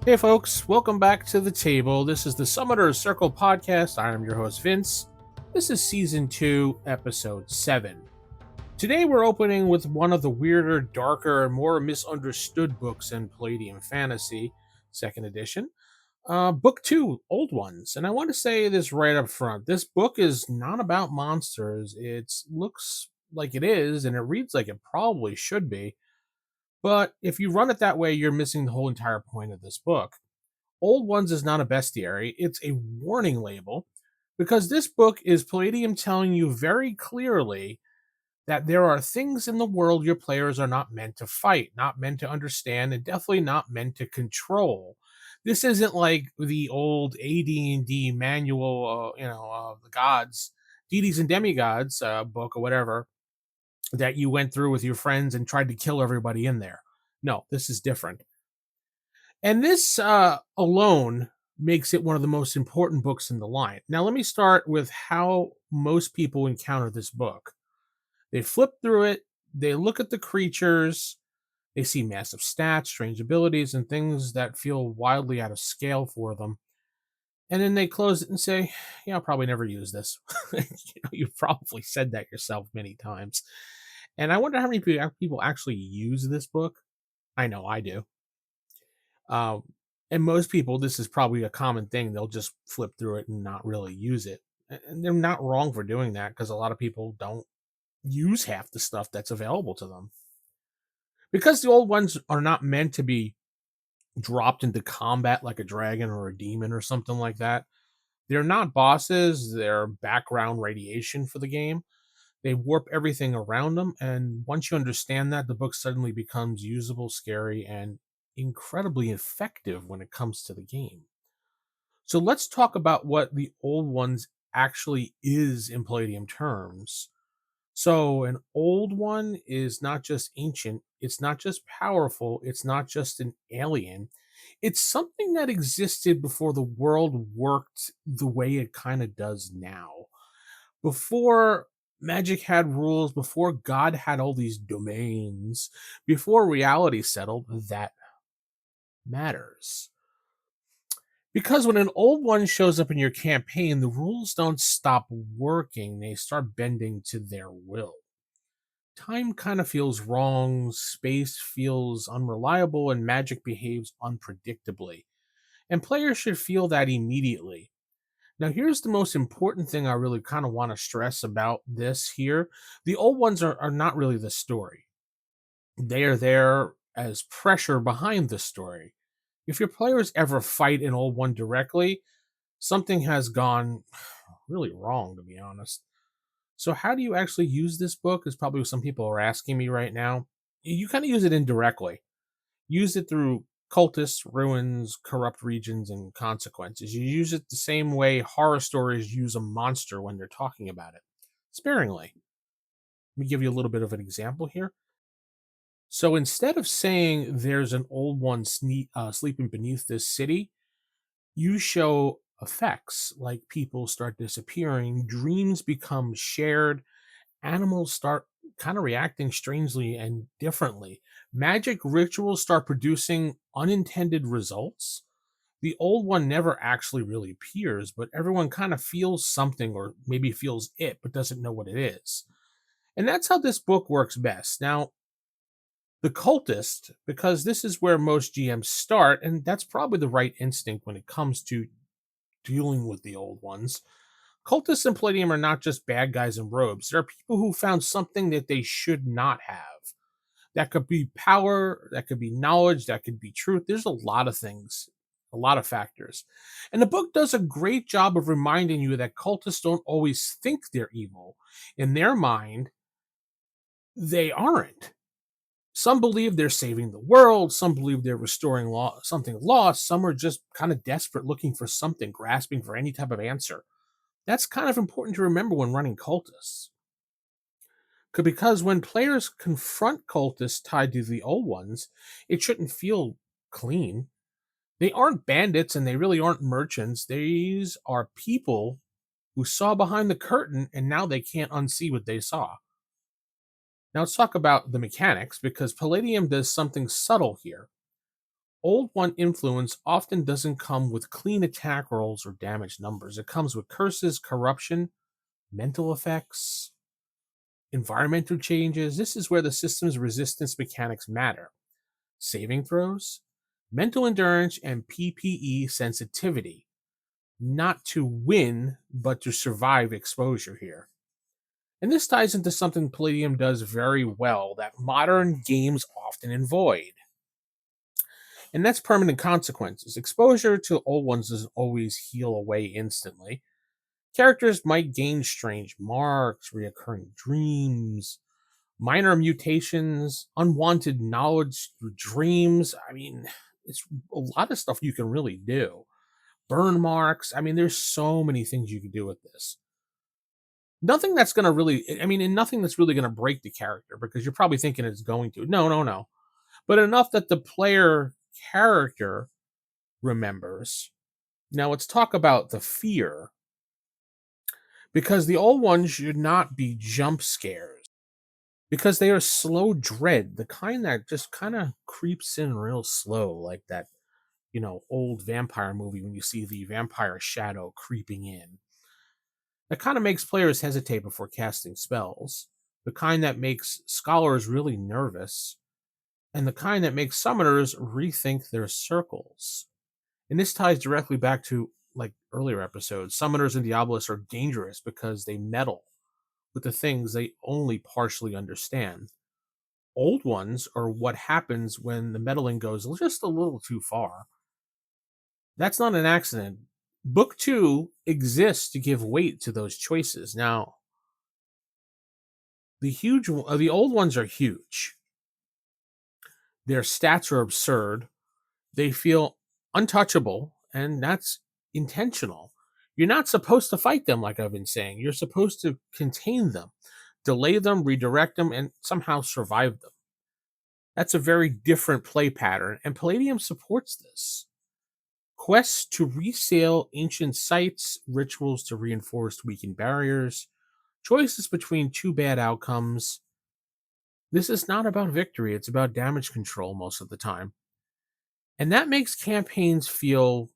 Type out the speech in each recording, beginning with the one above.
Hey, folks, welcome back to the table. This is the Summoner's Circle podcast. I am your host, Vince. This is season 2, episode 7. Today, we're opening with one of the weirder, darker, and more misunderstood books in Palladium Fantasy Second Edition. Book 2, Old Ones. And I want to say this right up front. This book is not about monsters. It looks like it is, and it reads like it probably should be. But if you run it that way, you're missing the whole entire point of this book. Old Ones is not a bestiary, it's a warning label because this book is Palladium telling you very clearly that there are things in the world your players are not meant to fight, not meant to understand, and definitely not meant to control. This isn't like the old AD&D manual, the gods, deities and demigods book or whatever that you went through with your friends and tried to kill everybody in there. No, this is different. And this alone makes it one of the most important books in the line. Now, let me start with how most people encounter this book. They flip through it, they look at the creatures, they see massive stats, strange abilities, and things that feel wildly out of scale for them. And then they close it and say, yeah, I'll probably never use this. You've probably said that yourself many times. And I wonder how many people actually use this book. I know I do. Um, and most people, this is probably a common thing. They'll just flip through it and not really use it. And they're not wrong for doing that because a lot of people don't use half the stuff that's available to them. Because the old ones are not meant to be dropped into combat like a dragon or a demon or something like that. They're not bosses, they're background radiation for the game. They warp everything around them. And once you understand that, the book suddenly becomes usable, scary, and incredibly effective when it comes to the game. So let's talk about what the old ones actually is in Palladium terms. So, an old one is not just ancient, it's not just powerful, it's not just an alien. It's something that existed before the world worked the way it kind of does now. Before magic had rules, before God had all these domains, before reality settled, that matters. Because when an old one shows up in your campaign, the rules don't stop working, they start bending to their will. Time kind of feels wrong, space feels unreliable, and magic behaves unpredictably. And players should feel that immediately. Now, here's the most important thing I really kind of want to stress about this here. The old ones are not really the story, they are there as pressure behind the story. If your players ever fight an old one directly, something has gone really wrong, to be honest. So, how do you actually use this book? Is probably what some people are asking me right now. You kind of use it indirectly. Use it through cultists, ruins, corrupt regions, and consequences. You use it the same way horror stories use a monster when they're talking about it, sparingly. Let me give you a little bit of an example here. So instead of saying there's an old one sleeping beneath this city, you show effects like people start disappearing, dreams become shared, animals start kind of reacting strangely and differently. Magic rituals start producing unintended results. The old one never actually really appears, but everyone kind of feels something or maybe feels it, but doesn't know what it is. And that's how this book works best. Now, the cultist, because this is where most GMs start, and that's probably the right instinct when it comes to dealing with the old ones. Cultists and Palladium are not just bad guys in robes. There are people who found something that they should not have. That could be power, that could be knowledge, that could be truth. There's a lot of things, a lot of factors. And the book does a great job of reminding you that cultists don't always think they're evil. In their mind, they aren't. Some believe they're saving the world, some believe they're restoring something lost, some are just kind of desperate looking for something, grasping for any type of answer. That's kind of important to remember when running cultists. Because when players confront cultists tied to the old ones, it shouldn't feel clean. They aren't bandits and they really aren't merchants. These are people who saw behind the curtain and now they can't unsee what they saw. Now let's talk about the mechanics because Palladium does something subtle here. Old One influence often doesn't come with clean attack rolls or damage numbers. It comes with curses, corruption, mental effects, environmental changes. This is where the system's resistance mechanics matter. Saving throws, mental endurance, and PPE sensitivity. Not to win, but to survive exposure here. And this ties into something Palladium does very well that modern games often avoid. And that's permanent consequences. Exposure to old ones doesn't always heal away instantly. Characters might gain strange marks, reoccurring dreams, minor mutations, unwanted knowledge through dreams. I mean, it's a lot of stuff you can really do. Burn marks. I mean, there's so many things you can do with this. Nothing that's going to really, I mean, and nothing that's really going to break the character because you're probably thinking it's going to. No, no, no. But enough that the player character remembers. Now let's talk about the fear because the old ones should not be jump scares because they are slow dread, the kind that just kind of creeps in real slow, like that, old vampire movie when you see the vampire shadow creeping in. That kind of makes players hesitate before casting spells, the kind that makes scholars really nervous, and the kind that makes summoners rethink their circles. And this ties directly back to like earlier episodes. Summoners and Diabolists are dangerous because they meddle with the things they only partially understand. Old ones are what happens when the meddling goes just a little too far. That's not an accident. Book 2 exists to give weight to those choices. Now, the old ones are huge. Their stats are absurd. They feel untouchable, and that's intentional. You're not supposed to fight them, like I've been saying. You're supposed to contain them, delay them, redirect them, and somehow survive them. That's a very different play pattern, and Palladium supports this. Quests to resale ancient sites, rituals to reinforce weakened barriers, choices between two bad outcomes. This is not about victory, it's about damage control most of the time. And that makes campaigns feel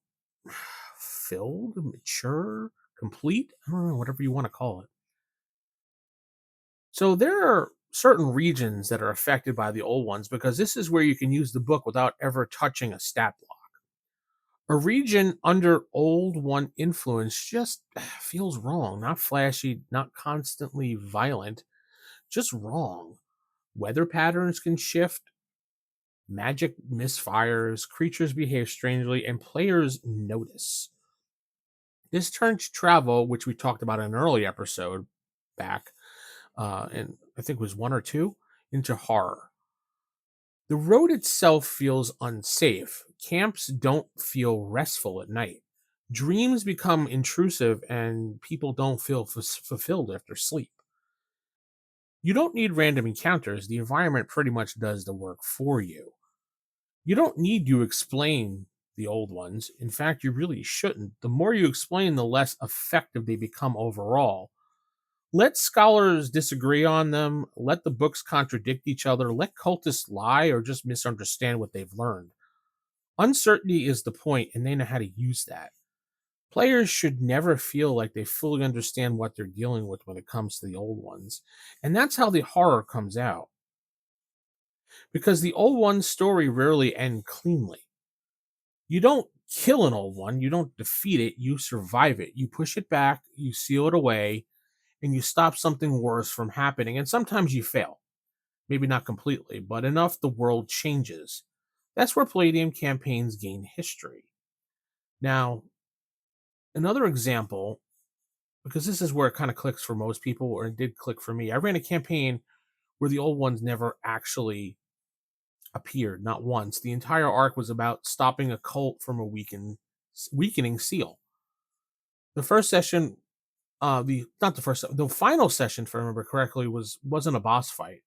filled, mature, complete. I don't know, whatever you want to call it. So there are certain regions that are affected by the old ones because this is where you can use the book without ever touching a stat block. A region under old one influence just feels wrong, not flashy, not constantly violent, just wrong. Weather patterns can shift, magic misfires, creatures behave strangely, and players notice. This turns travel, which we talked about in an early episode back, and I think it was one or two, into horror. The road itself feels unsafe. Camps don't feel restful at night. Dreams become intrusive, and people don't feel fulfilled after sleep. You don't need random encounters, the environment pretty much does the work for you. You don't need to explain the old ones. In fact, you really shouldn't. The more you explain, the less effective they become overall. Let scholars disagree on them, let the books contradict each other, let cultists lie or just misunderstand what they've learned. Uncertainty is the point, and they know how to use that. Players should never feel like they fully understand what they're dealing with when it comes to the old ones. And that's how the horror comes out. Because the old one's story rarely ends cleanly. You don't kill an old one, you don't defeat it, you survive it. You push it back, you seal it away, and you stop something worse from happening. And sometimes you fail. Maybe not completely, but enough the world changes. That's where Palladium campaigns gain history. Now, another example, because this is where it kind of clicks for most people, or it did click for me. I ran a campaign where the old ones never actually appeared, not once. The entire arc was about stopping a cult from a weakening seal. The first session, the not the first, the final session, if I remember correctly, wasn't a boss fight.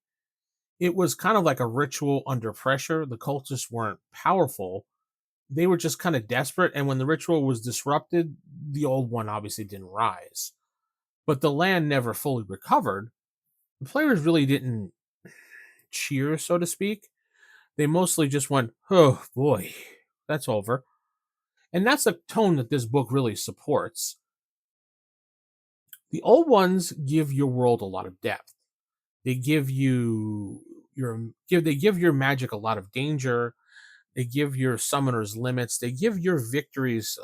It was kind of like a ritual under pressure. The cultists weren't powerful; they were just kind of desperate. And when the ritual was disrupted, the old one obviously didn't rise. But the land never fully recovered. The players really didn't cheer, so to speak. They mostly just went, oh boy, that's over. And that's a tone that this book really supports. The old ones give your world a lot of depth. They give you they give your magic a lot of danger. They give your summoners limits. They give your victories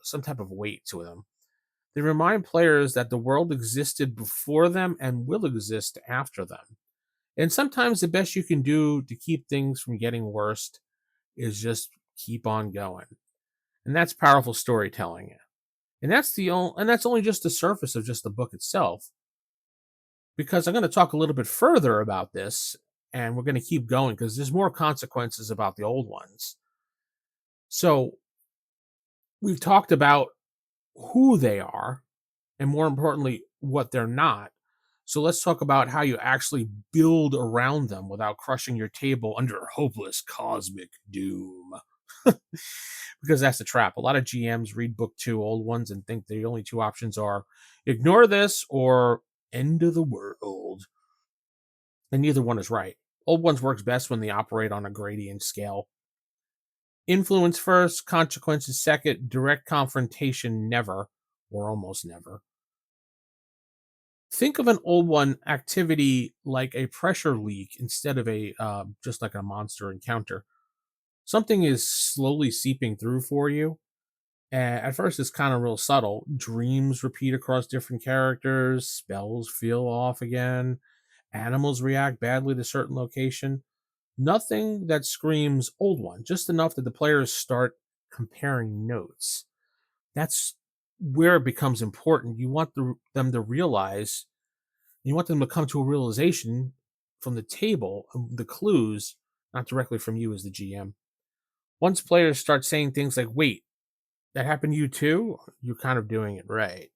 some type of weight to them. They remind players that the world existed before them and will exist after them. And sometimes the best you can do to keep things from getting worse is just keep on going. And that's powerful storytelling. And that's only just the surface of just the book itself. Because I'm going to talk a little bit further about this, and we're going to keep going because there's more consequences about the old ones. So we've talked about who they are, and more importantly, what they're not. So let's talk about how you actually build around them without crushing your table under hopeless cosmic doom. Because that's the trap. A lot of GMs read book two, old ones, and think the only two options are ignore this or end of the world. And neither one is right. Old ones works best when they operate on a gradient scale. Influence first, consequences second, direct confrontation never, or almost never. Think of an old one activity like a pressure leak instead of a just like a monster encounter. Something is slowly seeping through for you. At first, it's kind of real subtle. Dreams repeat across different characters. Spells feel off again. Animals react badly to certain location. Nothing that screams old one, just enough that the players start comparing notes. That's where it becomes important. You want them to realize, you want them to come to a realization from the table, of the clues, not directly from you as the GM. Once players start saying things like, wait, that happened to you too, you're kind of doing it right.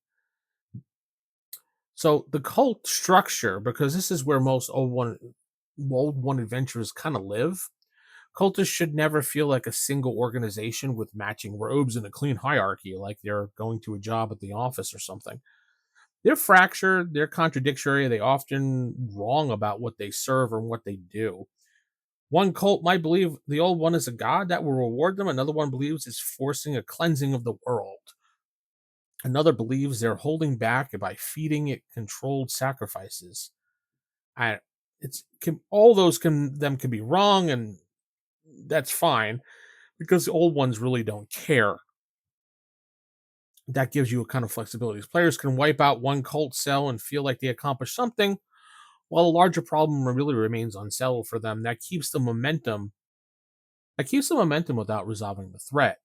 So the cult structure, because this is where most old one adventurers kind of live. Cultists should never feel like a single organization with matching robes and a clean hierarchy, like they're going to a job at the office or something. They're fractured, they're contradictory, they often wrong about what they serve or what they do. One cult might believe the old one is a god that will reward them, another one believes it's forcing a cleansing of the world. Another believes they're holding back by feeding it controlled sacrifices. I it's can all those can be wrong, and that's fine because the old ones really don't care. That gives you a kind of flexibility. Players can wipe out one cult cell and feel like they accomplished something, while a larger problem really remains unsettled for them. That keeps the momentum. That keeps the momentum without resolving the threat.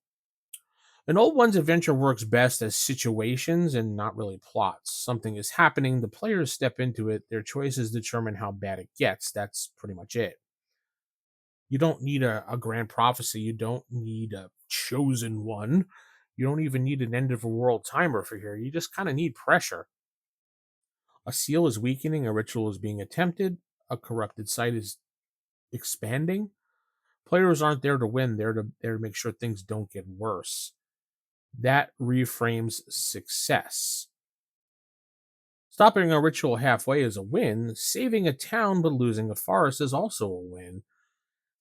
An old one's adventure works best as situations and not really plots. Something is happening, the players step into it, their choices determine how bad it gets. That's pretty much it. You don't need a grand prophecy. You don't need a chosen one. You don't even need an end of a world timer for here. You just kind of need pressure. A seal is weakening, a ritual is being attempted, a corrupted site is expanding. Players aren't there to win, they're there to make sure things don't get worse. That reframes success. Stopping a ritual halfway is a win. Saving a town but losing a forest is also a win.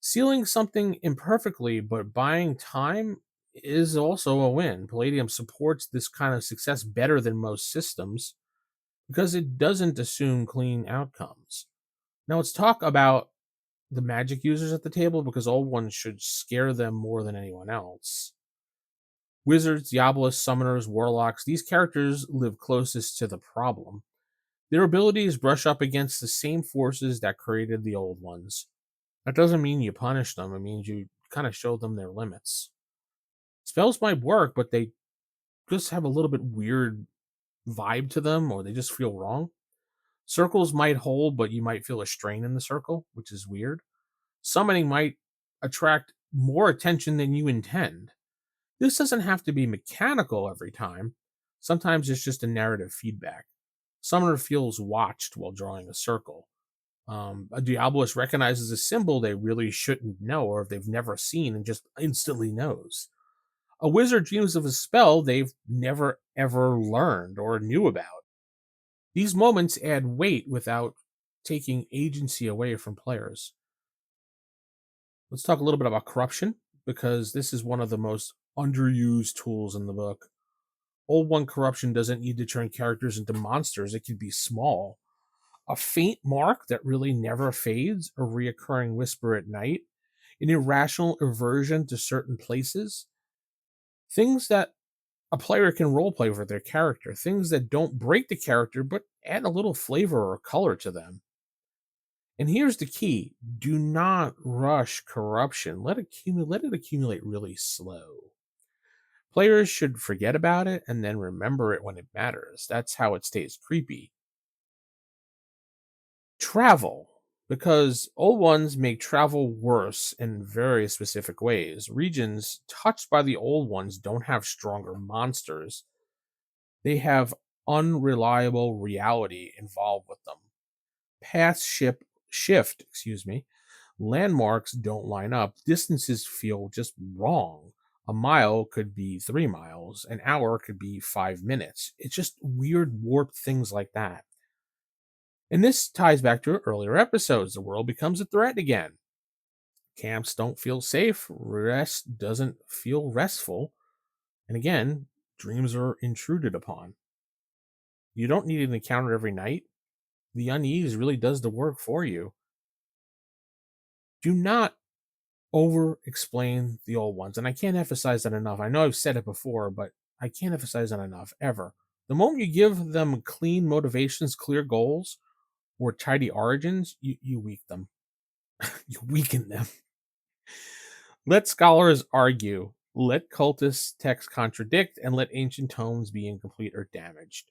Sealing something imperfectly but buying time is also a win. Palladium supports this kind of success better than most systems because it doesn't assume clean outcomes. Now let's talk about the magic users at the table because old ones should scare them more than anyone else. Wizards, Diabolists, Summoners, Warlocks, these characters live closest to the problem. Their abilities brush up against the same forces that created the old ones. That doesn't mean you punish them, it means you kind of show them their limits. Spells might work, but they just have a little bit weird vibe to them, or they just feel wrong. Circles might hold, but you might feel a strain in the circle, which is weird. Summoning might attract more attention than you intend. This doesn't have to be mechanical every time. Sometimes it's just a narrative feedback. Summoner feels watched while drawing a circle. A Diabolist recognizes a symbol they really shouldn't know or if they've never seen and just instantly knows. A wizard dreams of a spell they've never ever learned or knew about. These moments add weight without taking agency away from players. Let's talk a little bit about corruption because this is one of the most underused tools in the book. Old One corruption doesn't need to turn characters into monsters, it can be small. A faint mark that really never fades, a reoccurring whisper at night, an irrational aversion to certain places, things that a player can roleplay for their character, things that don't break the character but add a little flavor or color to them. And here's the key: do not rush corruption. Let it accumulate really slow. Players should forget about it and then remember it when it matters. That's how it stays creepy. Travel, because old ones make travel worse in very specific ways. Regions touched by the old ones don't have stronger monsters, they have unreliable reality involved with them. Paths shift, landmarks don't line up, distances feel just wrong. A mile could be 3 miles, an hour could be 5 minutes. It's just weird, warped things like that. And this ties back to earlier episodes. The world becomes a threat again. Camps don't feel safe, rest doesn't feel restful, and again, dreams are intruded upon. You don't need an encounter every night. The unease really does the work for you. Do not over explain the old ones. And I can't emphasize that enough. I know I've said it before, but I can't emphasize that enough ever. The moment you give them clean motivations, clear goals, or tidy origins, you weak them. You weaken them. Let scholars argue. Let cultists' texts contradict, and let ancient tomes be incomplete or damaged.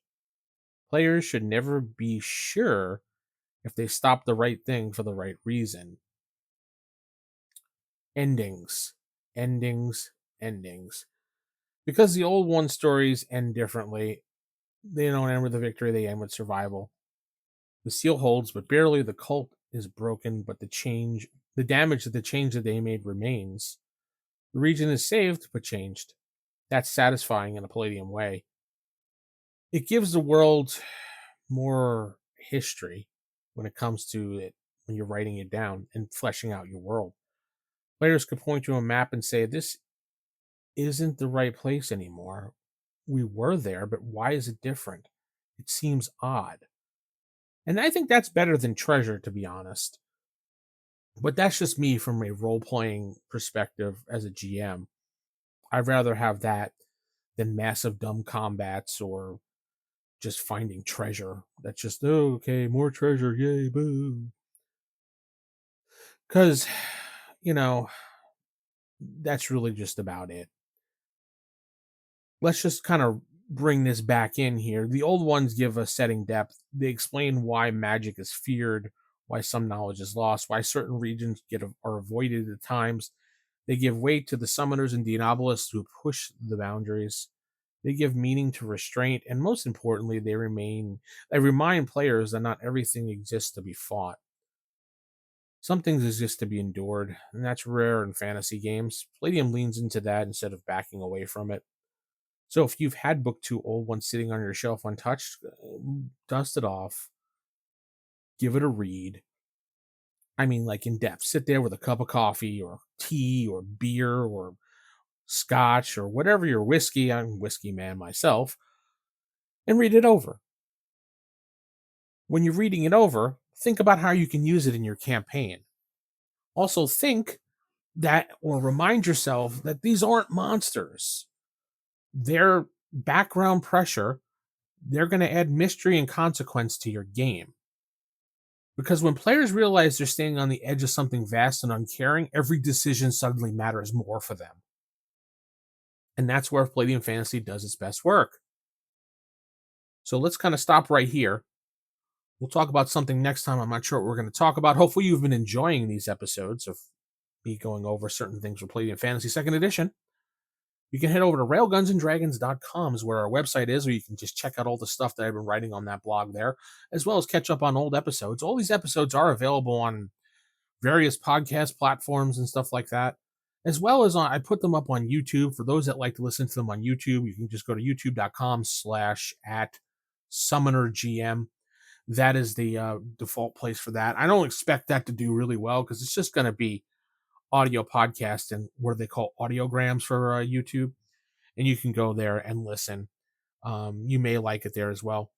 Players should never be sure if they stop the right thing for the right reason. Endings, endings, endings. Because the old one stories end differently, they don't end with a victory, they end with survival. The seal holds, but barely. The cult is broken, but the damage that the change that they made remains. The region is saved, but changed. That's satisfying in a Palladium way. It gives the world more history when it comes to it, when you're writing it down and fleshing out your world. Players could point to a map and say, this isn't the right place anymore. We were there, but why is it different? It seems odd. And I think that's better than treasure, to be honest. But that's just me from a role playing perspective as a GM. I'd rather have that than massive dumb combats or just finding treasure. That's just, oh, okay, more treasure, yay, boo. Because, you know, that's really just about it. Let's just kind of bring this back in here. The old ones give us setting depth. They explain why magic is feared, why some knowledge is lost, why certain regions are avoided at times. They give weight to the summoners and Diabolists who push the boundaries. They give meaning to restraint, and most importantly, they remind players that not everything exists to be fought. Some things exist to be endured, and that's rare in fantasy games. Palladium leans into that instead of backing away from it. So if you've had book two old ones sitting on your shelf untouched, dust it off, give it a read. I mean, like in depth. Sit there with a cup of coffee or tea or beer or scotch or whatever your whiskey. I'm a whiskey man myself, and read it over. When you're reading it over, think about how you can use it in your campaign. Also, think that or remind yourself that these aren't monsters. They're background pressure. They're going to add mystery and consequence to your game. Because when players realize they're standing on the edge of something vast and uncaring, every decision suddenly matters more for them. And that's where Palladium Fantasy does its best work. So let's kind of stop right here. We'll talk about something next time. I'm not sure what we're going to talk about. Hopefully, you've been enjoying these episodes of me going over certain things for Palladium Fantasy Second Edition. You can head over to railgunsanddragons.com is where our website is, or you can just check out all the stuff that I've been writing on that blog there, as well as catch up on old episodes. All these episodes are available on various podcast platforms and stuff like that, as well as I put them up on YouTube. For those that like to listen to them on YouTube, you can just go to youtube.com/@summonergm. That is the default place for that. I don't expect that to do really well because it's just going to be audio podcast and what do they call audiograms for YouTube, and you can go there and listen. You may like it there as well.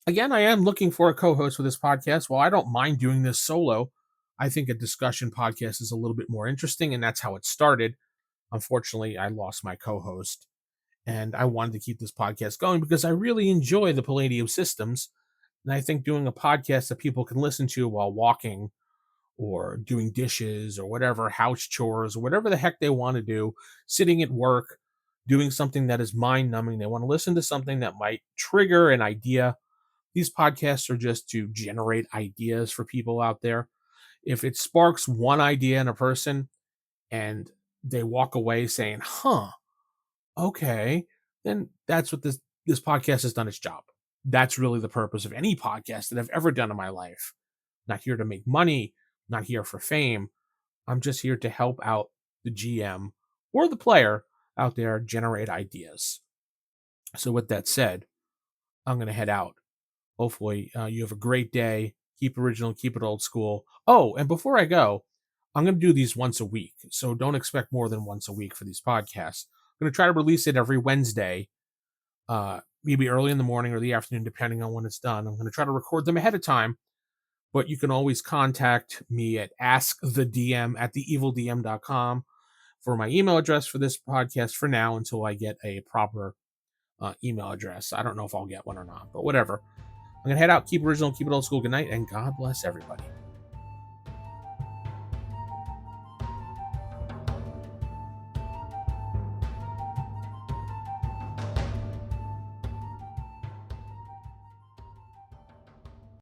Again, I am looking for a co-host for this podcast. While I don't mind doing this solo, I think a discussion podcast is a little bit more interesting, and that's how it started. Unfortunately, I lost my co-host, and I wanted to keep this podcast going because I really enjoy the Palladium systems, and I think doing a podcast that people can listen to while walking or doing dishes or whatever, house chores or whatever the heck they want to do, sitting at work, doing something that is mind numbing. They want to listen to something that might trigger an idea. These podcasts are just to generate ideas for people out there. If it sparks one idea in a person and they walk away saying, huh, okay, then that's what this podcast has done its job. That's really the purpose of any podcast that I've ever done in my life. Not here to make money, not here for fame. I'm just here to help out the GM or the player out there generate ideas. So, with that said, I'm going to head out. Hopefully, you have a great day. Keep original, keep it old school. Oh, and before I go, I'm going to do these once a week. So, don't expect more than once a week for these podcasts. I'm going to try to release it every Wednesday, maybe early in the morning or the afternoon, depending on when it's done. I'm going to try to record them ahead of time, but you can always contact me at askthedm@theevildm.com for my email address for this podcast for now until I get a proper email address. I don't know if I'll get one or not, but whatever. I'm going to head out, keep original, keep it old school. Good night, and God bless everybody.